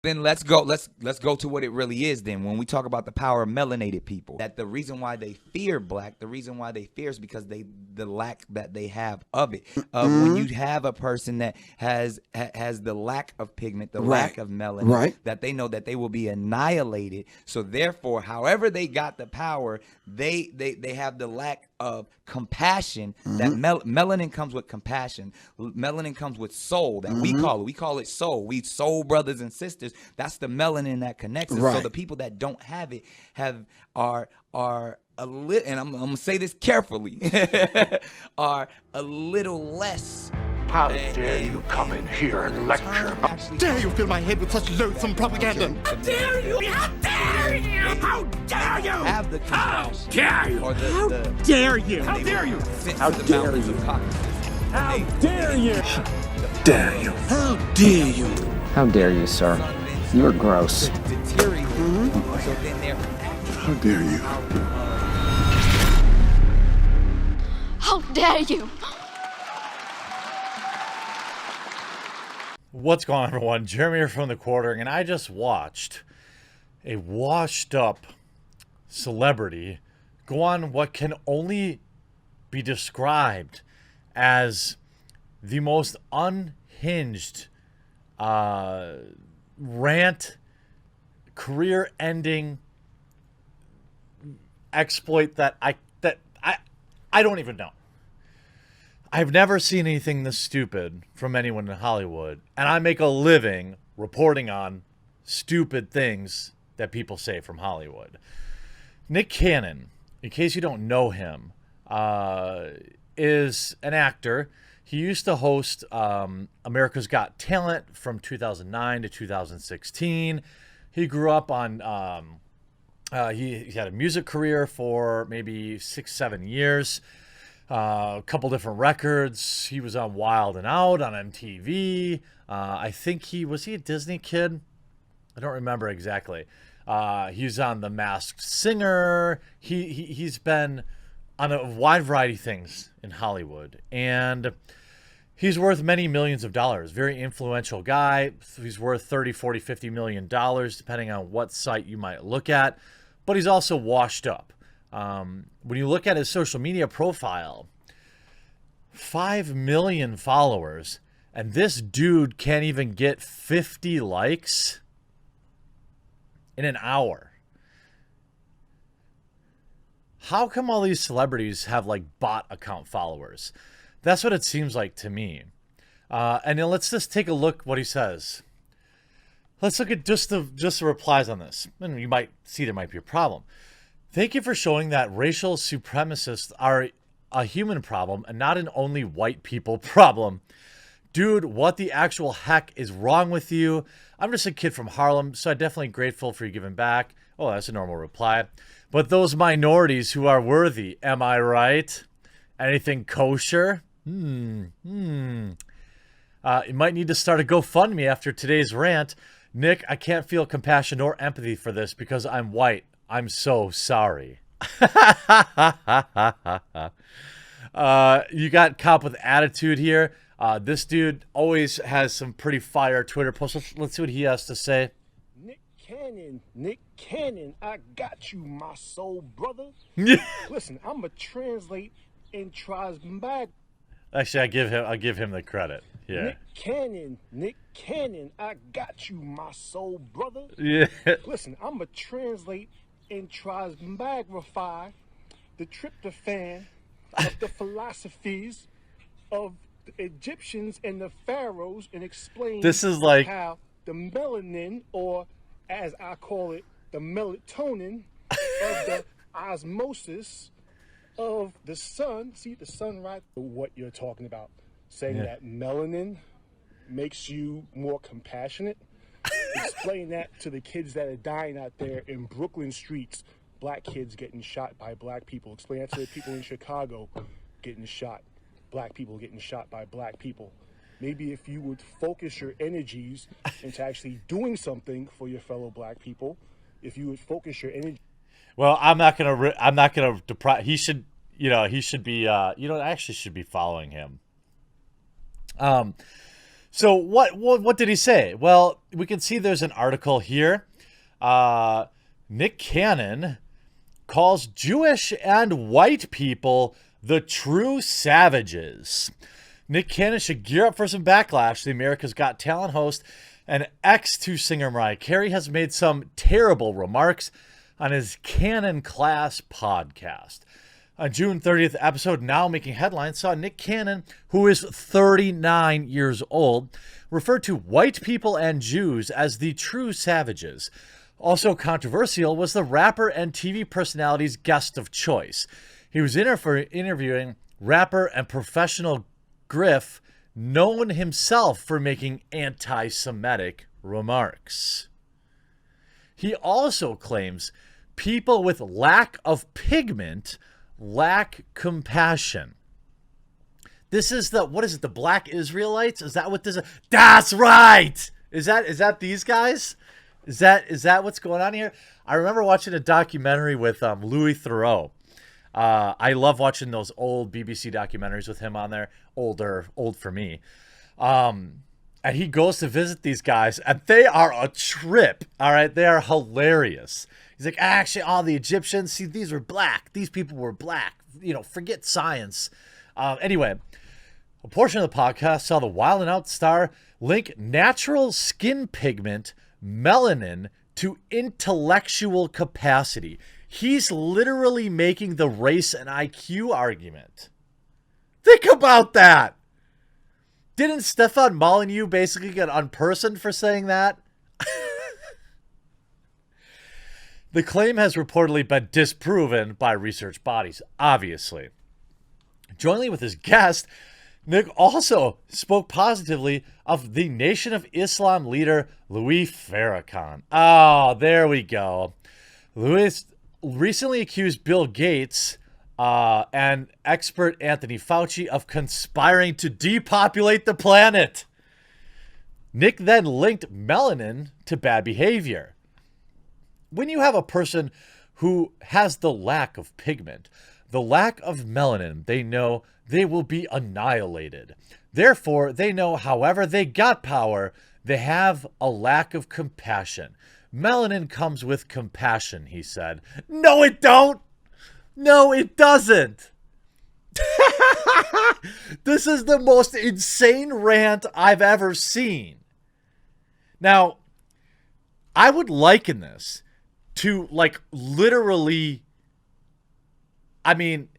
Then let's go to what it really is. Then when we talk about the power of melanated people, that the reason why they fear black, the reason why they fear is because the lack that they have of it. When you have a person that has the lack of pigment, the lack of melanin, that they know that they will be annihilated. So therefore, however they got the power, they have the lack of compassion. That melanin comes with compassion. Melanin comes with soul. That we call it soul. We soul brothers and sisters. That's the melanin that connects us. So the people that don't have it are a little, and I'm gonna say this carefully, are a little less. How dare you come in here and lecture? How dare you fill my head with such loathsome propaganda? How dare you? How dare you? How dare you? Have the compassion. How dare you? Or How dare you? How dare you? How dare you? How dare you? Dare you? How dare you? How dare you, sir? You're gross. So then they're How dare you? How dare you? What's going on, everyone? Jeremy here from The Quartering, and I just watched a washed-up celebrity go on what can only be described as the most unhinged rant, career-ending exploit that I don't even know. I've never seen anything this stupid from anyone in Hollywood, and I make a living reporting on stupid things that people say from Hollywood. Nick Cannon, in case you don't know him, is an actor. He used to host America's Got Talent from 2009 to 2016. He grew up on, he had a music career for maybe 6-7 years. A couple different records. He was on Wild and Out on MTV. I think was he a Disney kid? I don't remember exactly. He was on The Masked Singer. He's been on a wide variety of things in Hollywood, and he's worth many millions of dollars. Very influential guy. He's worth 30, 40, 50 million dollars, depending on what site you might look at. But he's also washed up. When you look at his social media profile, 5 million followers, and this dude can't even get 50 likes in an hour. How come all these celebrities have like bot account followers? That's what it seems like to me. And then let's just take a look what he says. Let's look at just the replies on this. And you might see there might be a problem. Thank you for showing that racial supremacists are a human problem and not an only white people problem. Dude, what the actual heck is wrong with you? I'm just a kid from Harlem, so I'm definitely grateful for you giving back. Oh, that's a normal reply. But those minorities who are worthy, am I right? Anything kosher? You might need to start a GoFundMe after today's rant. Nick, I can't feel compassion or empathy for this because I'm white. I'm so sorry. You got cop with attitude here. This dude always has some pretty fire Twitter posts. Let's see what he has to say. Nick Cannon, I got you, my soul brother. Listen, I'm gonna translate and try back. Actually, I'll give him the credit. Yeah. Nick Cannon, I got you, my soul brother. Yeah. Listen, I'm gonna translate and transmagnify the tryptophan of the philosophies of the Egyptians and the pharaohs and explain this is like how the melanin, or as I call it, the melatonin of the osmosis of the sun. See the sun, right? What you're talking about, saying that melanin makes you more compassionate. Explain that to the kids that are dying out there in Brooklyn streets, black kids getting shot by black people. Explain that to the people in Chicago getting shot, black people getting shot by black people. Maybe if you would focus your energies into actually doing something for your fellow black people, if you would focus your energy. Well, I'm not gonna deprive. He should be. I actually should be following him. So what did he say? Well, we can see there's an article here. Nick Cannon calls Jewish and white people the true savages. Nick Cannon should gear up for some backlash. The America's Got Talent host and ex-2 singer Mariah Carey has made some terrible remarks on his Cannon Class podcast. On June 30th episode, now making headlines, saw Nick Cannon, who is 39 years old, refer to white people and Jews as the true savages. Also controversial was the rapper and TV personality's guest of choice. He was interviewing rapper and professional Griff, known himself for making anti-Semitic remarks. He also claims people with lack of pigment lack compassion. This is the, what is it, the Black Israelites? Is that what this is? That's right! Is that these guys? Is that what's going on here? I remember watching a documentary with Louis Theroux. I love watching those old BBC documentaries with him on there. Old for me. And he goes to visit these guys, and they are a trip. All right, they are hilarious. He's like, actually, all the Egyptians, see, these were black. These people were black. You know, forget science. Anyway, a portion of the podcast saw the Wild 'N Out star link natural skin pigment, melanin, to intellectual capacity. He's literally making the race and IQ argument. Think about that. Didn't Stefan Molyneux basically get unpersoned for saying that? The claim has reportedly been disproven by research bodies, obviously. Jointly with his guest, Nick also spoke positively of the Nation of Islam leader Louis Farrakhan. Oh, there we go. Louis recently accused Bill Gates and expert Anthony Fauci of conspiring to depopulate the planet. Nick then linked melanin to bad behavior. When you have a person who has the lack of pigment, the lack of melanin, they know they will be annihilated. Therefore, they know however they got power, they have a lack of compassion. Melanin comes with compassion, he said. No, it don't. No, it doesn't. This is the most insane rant I've ever seen. Now, I would liken this to, like, literally, I mean,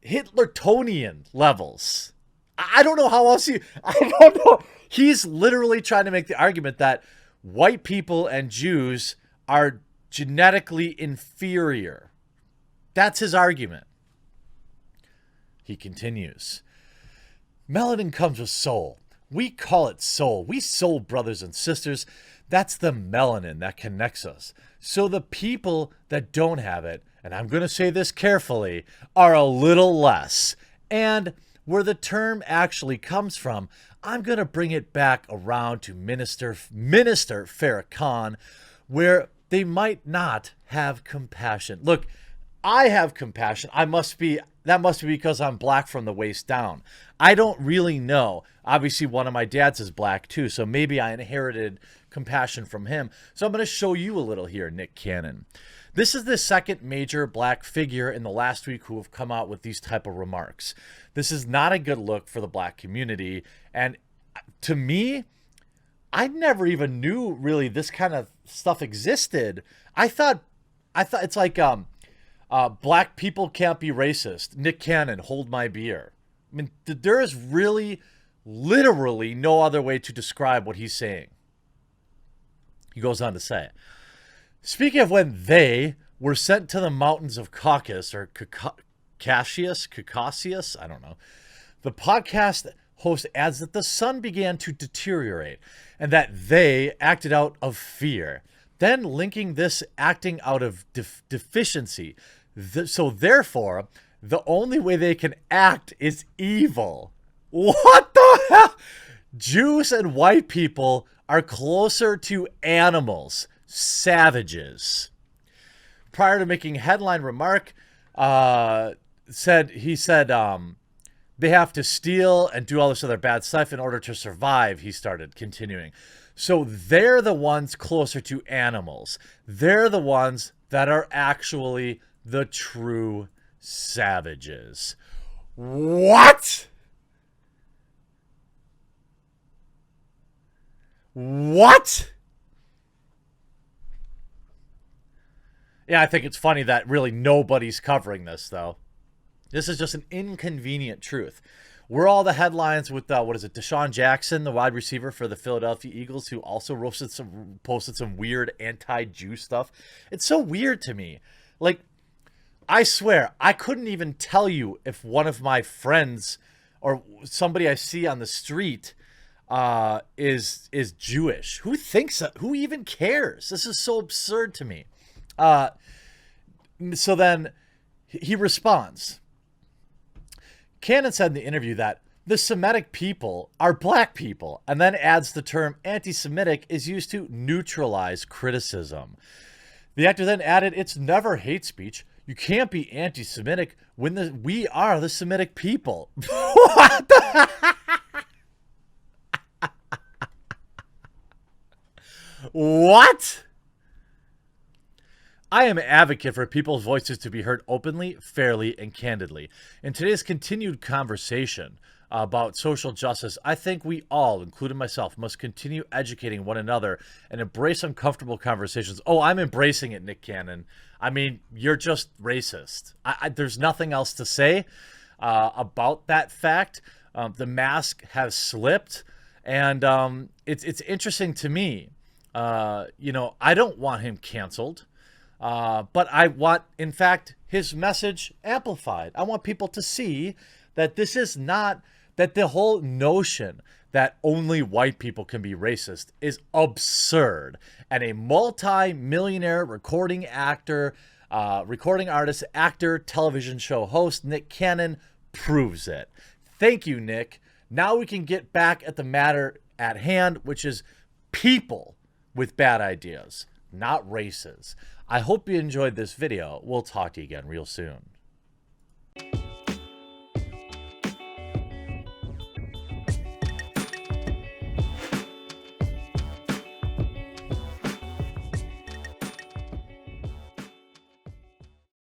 Hitlertonian levels. I don't know how else I don't know. He's literally trying to make the argument that white people and Jews are genetically inferior. That's his argument. He continues. Melanin comes with soul. We call it soul. We soul brothers and sisters. That's the melanin that connects us. So the people that don't have it, and I'm going to say this carefully, are a little less. And where the term actually comes from, I'm going to bring it back around to Minister Farrakhan, where they might not have compassion. Look, I have compassion. That must be because I'm black from the waist down. I don't really know. Obviously, one of my dads is black too, so maybe I inherited compassion from him. So I'm going to show you a little here, Nick Cannon. This is the second major black figure in the last week who have come out with these type of remarks. This is not a good look for the black community. And to me, I never even knew really this kind of stuff existed. I thought it's like black people can't be racist. Nick Cannon, hold my beer. I mean, there is really, literally no other way to describe what he's saying. He goes on to say, speaking of when they were sent to the mountains of Caucasus, or Caucasus, I don't know. The podcast host adds that the sun began to deteriorate and that they acted out of fear, then linking this acting out of deficiency. So therefore, the only way they can act is evil. What the hell? Jews and white people are closer to animals, savages. Prior to making headline remark, he said They have to steal and do all this other bad stuff in order to survive, he started continuing. So they're the ones closer to animals. They're the ones that are actually the true savages. What? What? Yeah, I think it's funny that really nobody's covering this, though. This is just an inconvenient truth. We're all the headlines with, Deshaun Jackson, the wide receiver for the Philadelphia Eagles, who also posted some weird anti-Jew stuff. It's so weird to me. Like, I swear, I couldn't even tell you if one of my friends or somebody I see on the street is Jewish. Who thinks that? Who even cares? This is so absurd to me. So then he responds. Cannon said in the interview that the Semitic people are black people, and then adds the term anti-Semitic is used to neutralize criticism. The actor then added, it's never hate speech. You can't be anti-Semitic when we are the Semitic people. What the What? I am an advocate for people's voices to be heard openly, fairly, and candidly. In today's continued conversation about social justice, I think we all, including myself, must continue educating one another and embrace uncomfortable conversations. Oh, I'm embracing it, Nick Cannon. I mean, you're just racist. There's nothing else to say about that fact. The mask has slipped, and it's interesting to me. I don't want him canceled. But I want, in fact, his message amplified. I want people to see that this is not, that the whole notion that only white people can be racist is absurd. And a multi-millionaire recording artist, actor, television show host, Nick Cannon, proves it. Thank you, Nick. Now we can get back at the matter at hand, which is people with bad ideas, not races. I hope you enjoyed this video. We'll talk to you again real soon.